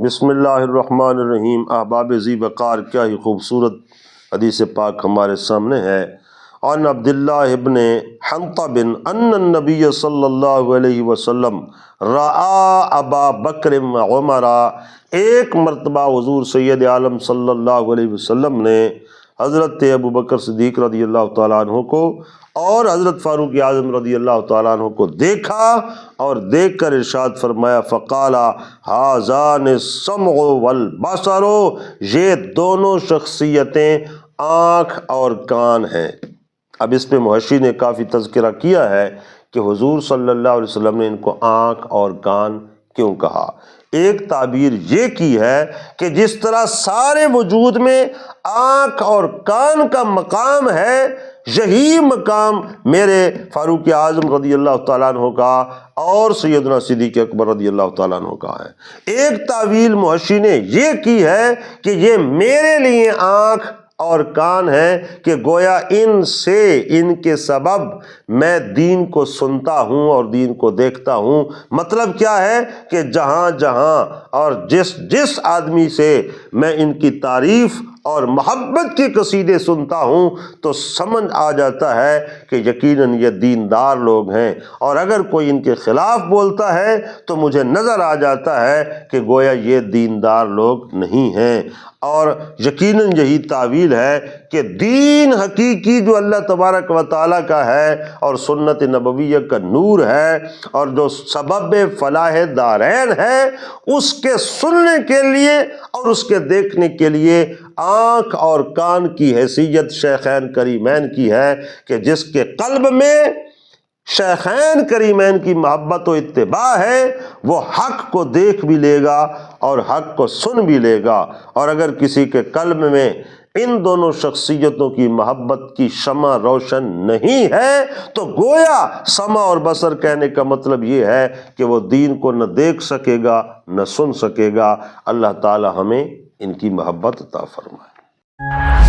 بسم اللہ الرحمن الرحیم۔ احباب ذی وقار، کیا ہی خوبصورت حدیث پاک ہمارے سامنے ہے۔ عن عبداللہ ابن حنطب ان النبی صلی اللہ علیہ وسلم رآ ابا بکر و عمر، ایک مرتبہ حضور سید عالم صلی اللہ علیہ وسلم نے حضرت ابو بکر صدیق رضی اللہ تعالیٰ عنہ کو اور حضرت فاروق اعظم رضی اللہ تعالیٰ عنہ کو دیکھا اور دیکھ کر ارشاد فرمایا فقالا ھذان السمع والبصر، یہ دونوں شخصیتیں آنکھ اور کان ہیں۔ اب اس پہ محشی نے کافی تذکرہ کیا ہے کہ حضور صلی اللہ علیہ وسلم نے ان کو آنکھ اور کان کیوں کہا۔ ایک تعبیر یہ کی ہے کہ جس طرح سارے وجود میں آنکھ اور کان کا مقام ہے، یہی مقام میرے فاروق اعظم رضی اللہ تعالیٰ عنہ کا اور سیدنا صدیق اکبر رضی اللہ تعالیٰ عنہ کا ہے۔ ایک تعویل محشی نے یہ کی ہے کہ یہ میرے لیے آنکھ اور کان ہے کہ گویا ان سے، ان کے سبب میں دین کو سنتا ہوں اور دین کو دیکھتا ہوں۔ مطلب کیا ہے کہ جہاں جہاں اور جس آدمی سے میں ان کی تعریف اور محبت کے قصیدے سنتا ہوں تو سمجھ آ جاتا ہے کہ یقیناً یہ دیندار لوگ ہیں، اور اگر کوئی ان کے خلاف بولتا ہے تو مجھے نظر آ جاتا ہے کہ گویا یہ دیندار لوگ نہیں ہیں۔ اور یقیناً یہی تعویل ہے کہ دین حقیقی جو اللہ تبارک و تعالیٰ کا ہے اور سنت نبویہ کا نور ہے اور جو سبب فلاح دارین ہے، اس کے سننے کے لیے اور اس کے دیکھنے کے لیے آنکھ اور کان کی حیثیت شیخین کریمین کی ہے کہ جس کے قلب میں شیخین کریمین کی محبت و اتباع ہے وہ حق کو دیکھ بھی لے گا اور حق کو سن بھی لے گا، اور اگر کسی کے قلب میں ان دونوں شخصیتوں کی محبت کی شمع روشن نہیں ہے تو گویا سمع اور بصر کہنے کا مطلب یہ ہے کہ وہ دین کو نہ دیکھ سکے گا نہ سن سکے گا۔ اللہ تعالی ہمیں ان کی محبت عطا فرمائے۔